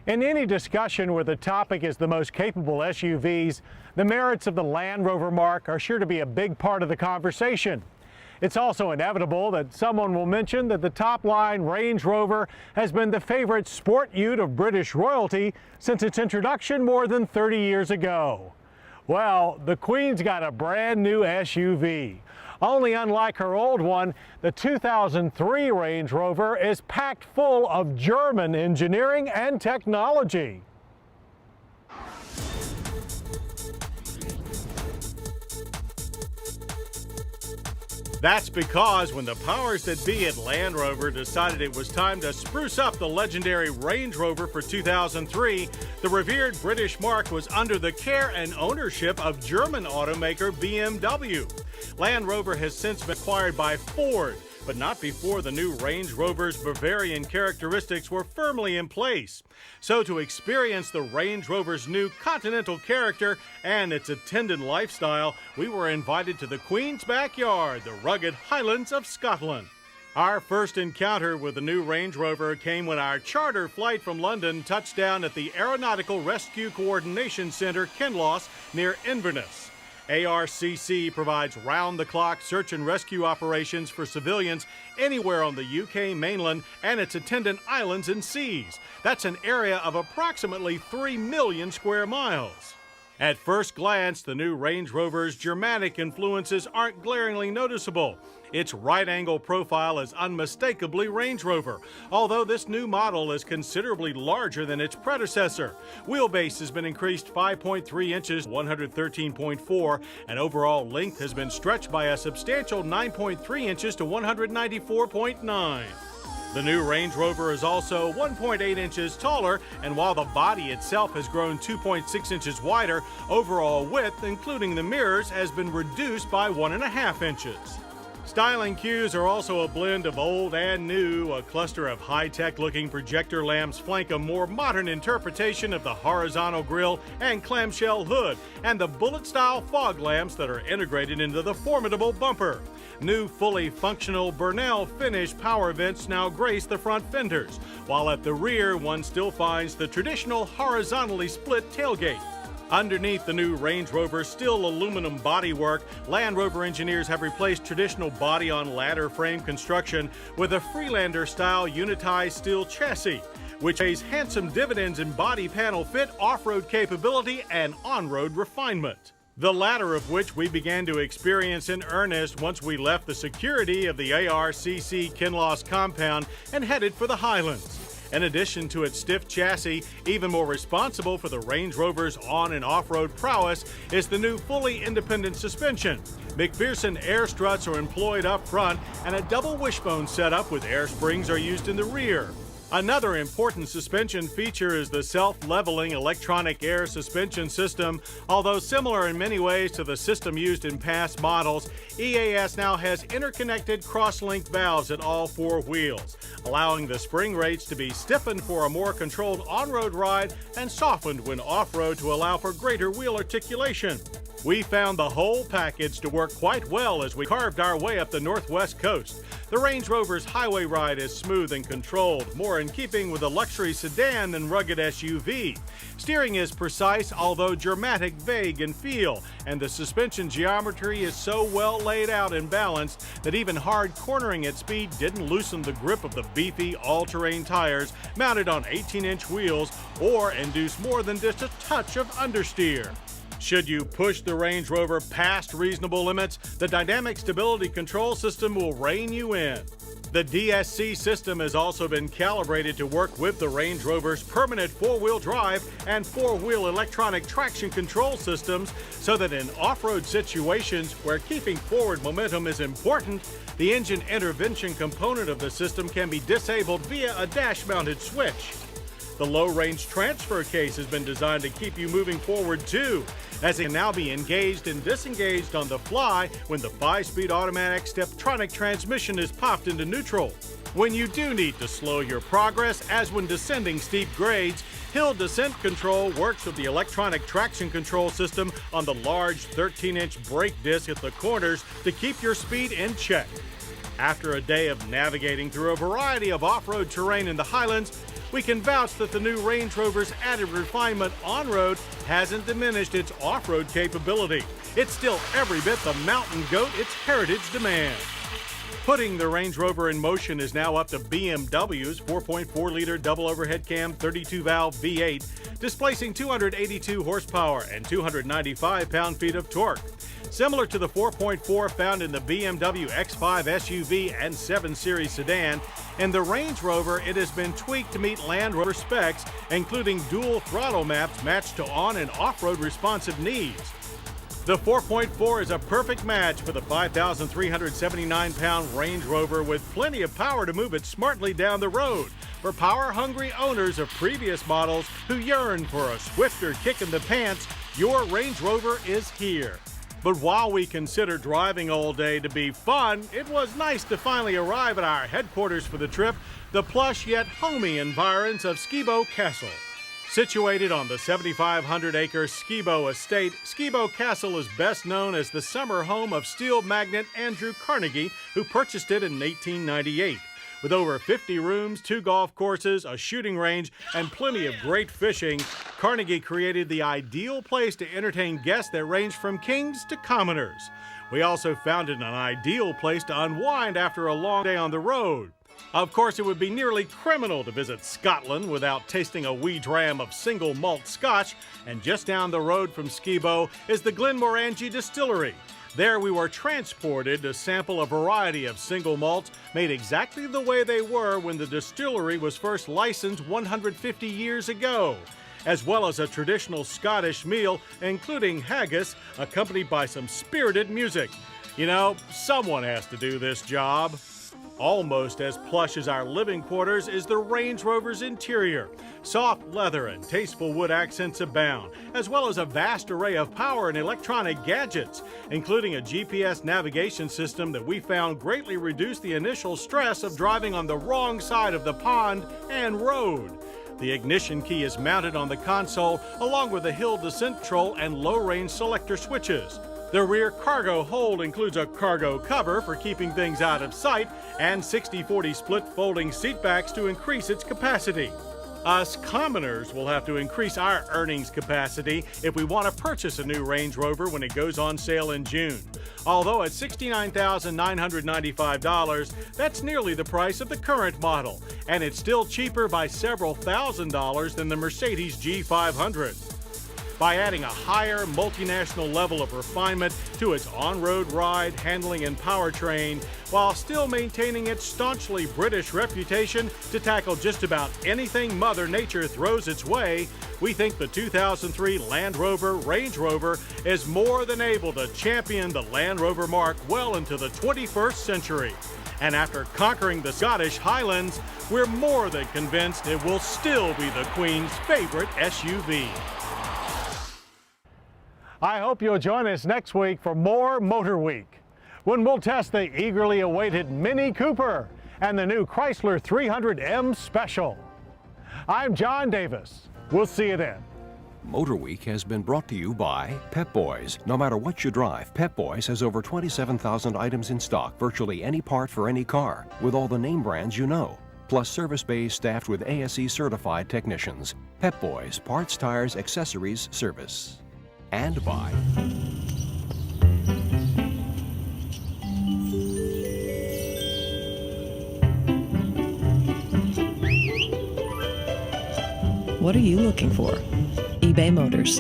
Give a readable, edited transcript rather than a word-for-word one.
In any discussion where the topic is the most capable SUVs, the merits of the Land Rover marque are sure to be a big part of the conversation. It's also inevitable that someone will mention that the top-line Range Rover has been the favorite sport ute of British royalty since its introduction more than 30 years ago. Well, the Queen's got a brand new SUV. Only unlike her old one, the 2003 Range Rover is packed full of German engineering and technology. That's because when the powers that be at Land Rover decided it was time to spruce up the legendary Range Rover for 2003, the revered British marque was under the care and ownership of German automaker BMW. Land Rover has since been acquired by Ford, but not before the new Range Rover's Bavarian characteristics were firmly in place. So to experience the Range Rover's new continental character and its attendant lifestyle, we were invited to the Queen's backyard, the rugged Highlands of Scotland. Our first encounter with the new Range Rover came when our charter flight from London touched down at the Aeronautical Rescue Coordination Center, Kinloss, near Inverness. ARCC provides round-the-clock search and rescue operations for civilians anywhere on the UK mainland and its attendant islands and seas. That's an area of approximately 3 million square miles. At first glance, the new Range Rover's Germanic influences aren't glaringly noticeable. Its right-angle profile is unmistakably Range Rover, although this new model is considerably larger than its predecessor. Wheelbase has been increased 5.3 inches, 113.4, and overall length has been stretched by a substantial 9.3 inches to 194.9. The new Range Rover is also 1.8 inches taller, and while the body itself has grown 2.6 inches wider, overall width, including the mirrors, has been reduced by 1.5 inches. Styling cues are also a blend of old and new. A cluster of high-tech looking projector lamps flank a more modern interpretation of the horizontal grille and clamshell hood, and the bullet-style fog lamps that are integrated into the formidable bumper. New fully functional Burnell finish power vents now grace the front fenders, while at the rear one still finds the traditional horizontally split tailgate. Underneath the new Range Rover's still aluminum bodywork, Land Rover engineers have replaced traditional body-on-ladder frame construction with a Freelander-style unitized steel chassis, which pays handsome dividends in body panel fit, off-road capability, and on-road refinement. The latter of which we began to experience in earnest once we left the security of the ARCC Kinloss compound and headed for the Highlands. In addition to its stiff chassis, even more responsible for the Range Rover's on- and off-road prowess is the new fully independent suspension. McPherson air struts are employed up front, and a double wishbone setup with air springs are used in the rear. Another important suspension feature is the self-leveling electronic air suspension system. Although similar in many ways to the system used in past models, EAS now has interconnected cross-link valves at all four wheels, allowing the spring rates to be stiffened for a more controlled on-road ride and softened when off-road to allow for greater wheel articulation. We found the whole package to work quite well as we carved our way up the northwest coast. The Range Rover's highway ride is smooth and controlled, more in keeping with a luxury sedan than rugged SUV. Steering is precise, although Germanic vague in feel, and the suspension geometry is so well laid out and balanced that even hard cornering at speed didn't loosen the grip of the beefy all-terrain tires mounted on 18-inch wheels or induce more than just a touch of understeer. Should you push the Range Rover past reasonable limits, the Dynamic Stability Control System will rein you in. The DSC system has also been calibrated to work with the Range Rover's permanent four-wheel drive and four-wheel electronic traction control systems so that in off-road situations where keeping forward momentum is important, the engine intervention component of the system can be disabled via a dash-mounted switch. The low-range transfer case has been designed to keep you moving forward too, as it can now be engaged and disengaged on the fly when the 5-speed automatic Steptronic transmission is popped into neutral. When you do need to slow your progress, as when descending steep grades, hill descent control works with the electronic traction control system on the large 13-inch brake disc at the corners to keep your speed in check. After a day of navigating through a variety of off-road terrain in the Highlands, we can vouch that the new Range Rover's added refinement on-road hasn't diminished its off-road capability. It's still every bit the mountain goat its heritage demands. Putting the Range Rover in motion is now up to BMW's 4.4-liter double overhead cam 32-valve V8, displacing 282 horsepower and 295 pound-feet of torque. Similar to the 4.4 found in the BMW X5 SUV and 7 Series sedan, in the Range Rover it has been tweaked to meet Land Rover specs, including dual throttle maps matched to on- and off-road responsive needs. The 4.4 is a perfect match for the 5,379-pound Range Rover with plenty of power to move it smartly down the road. For power-hungry owners of previous models who yearn for a swifter kick in the pants, your Range Rover is here. But while we consider driving all day to be fun, it was nice to finally arrive at our headquarters for the trip, the plush yet homey environs of Skibo Castle. Situated on the 7,500-acre Skibo estate, Skibo Castle is best known as the summer home of steel magnate Andrew Carnegie, who purchased it in 1898. With over 50 rooms, 2 golf courses, a shooting range, and plenty of great fishing, Carnegie created the ideal place to entertain guests that range from kings to commoners. We also found it an ideal place to unwind after a long day on the road. Of course, it would be nearly criminal to visit Scotland without tasting a wee dram of single malt scotch, and just down the road from Skibo is the Glenmorangie Distillery. There we were transported to sample a variety of single malts made exactly the way they were when the distillery was first licensed 150 years ago, as well as a traditional Scottish meal, including haggis, accompanied by some spirited music. You know, someone has to do this job. Almost as plush as our living quarters is the Range Rover's interior. Soft leather and tasteful wood accents abound, as well as a vast array of power and electronic gadgets, including a GPS navigation system that we found greatly reduced the initial stress of driving on the wrong side of the pond and road. The ignition key is mounted on the console, along with a hill descent control and low-range selector switches. The rear cargo hold includes a cargo cover for keeping things out of sight and 60/40 split folding seat backs to increase its capacity. Us commoners will have to increase our earnings capacity if we want to purchase a new Range Rover when it goes on sale in June. Although at $69,995, that's nearly the price of the current model, and it's still cheaper by several $1,000s than the Mercedes G500. By adding a higher multinational level of refinement to its on-road ride, handling, and powertrain, while still maintaining its staunchly British reputation to tackle just about anything Mother Nature throws its way, we think the 2003 Land Rover Range Rover is more than able to champion the Land Rover mark well into the 21st century. And after conquering the Scottish Highlands, we're more than convinced it will still be the Queen's favorite SUV. I hope you'll join us next week for more Motorweek, when we'll test the eagerly awaited Mini Cooper and the new Chrysler 300M Special. I'm John Davis. We'll see you then. Motorweek has been brought to you by Pep Boys. No matter what you drive, Pep Boys has over 27,000 items in stock, virtually any part for any car, with all the name brands you know. Plus service bays staffed with ASE certified technicians. Pep Boys, parts, tires, accessories, service. And by What are you looking for? eBay Motors.